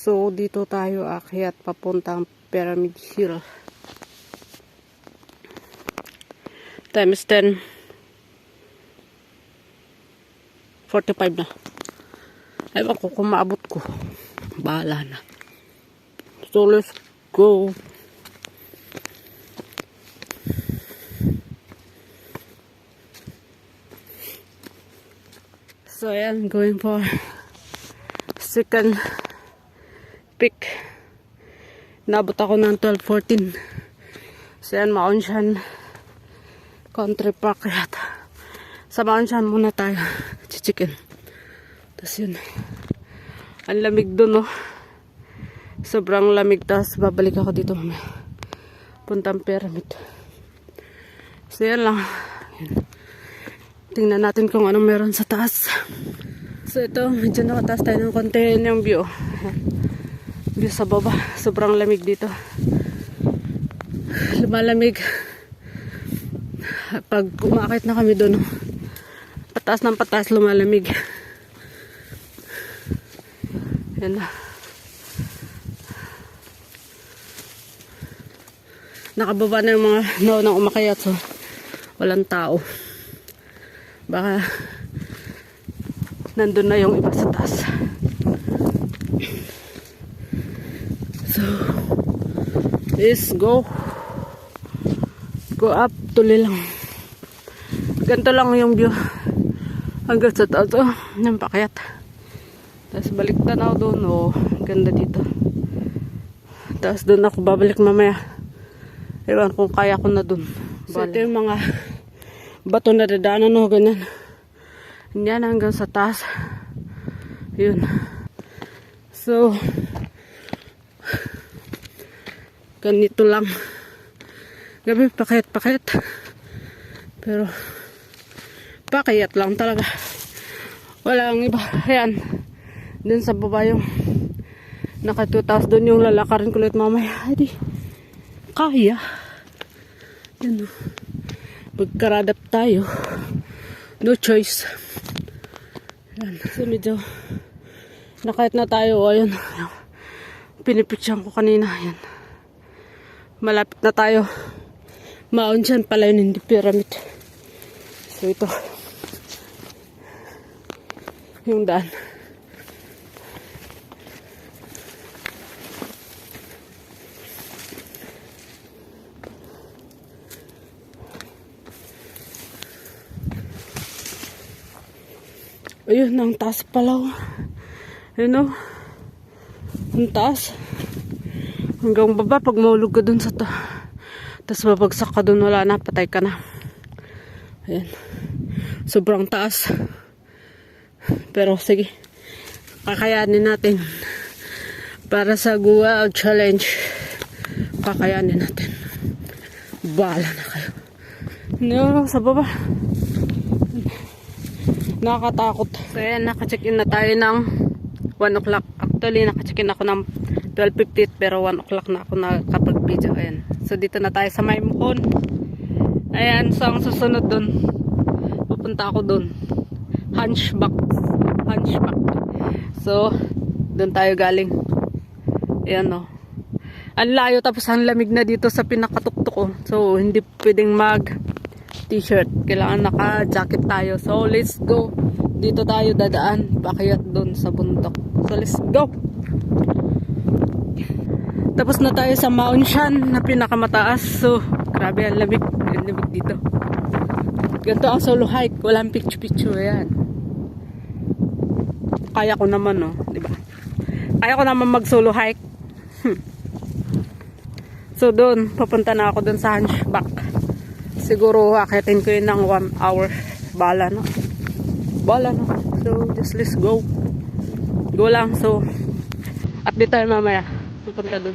So, dito tayo aakyat papuntang Pyramid Hill. Time is 10:45 na. Ewan ko kung maabot ko. Bahala na. So, let's go. So, ayan, going for second peak. Nabot ako ng 12:14. So, ayan, Maonshan Country Park yata. Sa Maonshan muna tayo. Chichikin. Tapos yun. Ang lamig dun, no? Sobrang lamig. Tapos babalik ako dito mamaya. Puntang pyramid. So, yan lang. Yan. Tingnan natin kung anong meron sa taas. So, ito. Medyo nakataas tayo ng konti yung view. Yan. View sa baba. Sobrang lamig dito. Lumalamig. Pag umakit na kami doon, pataas ng pataas, lumalamig. Yan na. Nakababa na yung mga naunang umakyat, so walang tao. Baka nandun na yung iba sa taas. So, let's go. Go up, tuloy lang. Ganito lang yung view. Hanggang sa taas, oh, ng pakyat. Tapos balik tanaw doon, oh, ganda dito. Tapos doon ako babalik mamaya. Ewan kung kaya ko na doon. So, ito yung mga bato na dadaanan, no, ganyan. Yan hanggang sa taas. Yun. So, ganito lang. Gabi, pakayat. Pero, pakayat lang talaga. Walang iba. Ayan. Dun sa baba yung nakatutas. Dun yung lalakarin ko ulit mamaya. Ay, di. Kaya. Yan, o. Pagkaradap tayo. No choice. Ayan. So, medyo nakayat na tayo. O, ayan. Pinipicture ko kanina. Ayan. Malapit na tayo. Maonshan pala yun, hindi pyramid. So, ito. Yung daan. Ayun, ang taas pala. Ayun, o. Ang taas. Hanggang baba, pag maulog ka dun sa tapos babagsak ka dun, wala na, patay ka na. Ayan. Sobrang taas. Pero sige, kakayanin natin. Para sa Goa Challenge, kakayanin natin. Bahala na kayo. No, sa baba. Nakakatakot. So ayan, naka-check-in na tayo ng 1 o'clock. Actually, naka-check-in ako ng 12:50 pero 1 o'clock na ako nakapag-video. Ayan. So, dito na tayo sa Maimukon. Ayan. So, ang susunod dun, pupunta ako dun. Hunchback. So, dun tayo galing. Ayan, o. Ang layo, tapos ang lamig na dito sa pinakatuktok ko. So, hindi pwedeng mag-t-shirt. Kailangan naka-jacket tayo. So, let's go. Dito tayo dadaan. Pakyat dun sa bundok. So, let's go. Tapos na tayo sa Maonshan na pinakamataas. So, grabe ang lamig. Ang lamig dito. Ganito ang solo hike. Walang picture. Ayan. Kaya ko naman, no? Diba? Kaya ko naman mag solo hike. So, doon. Papunta na ako doon sa Hunchback. Siguro, akitin ko yun ng 1 hour. Bala na. So, just let's go. Go lang. So, update tayo mamaya. Pupunta dun.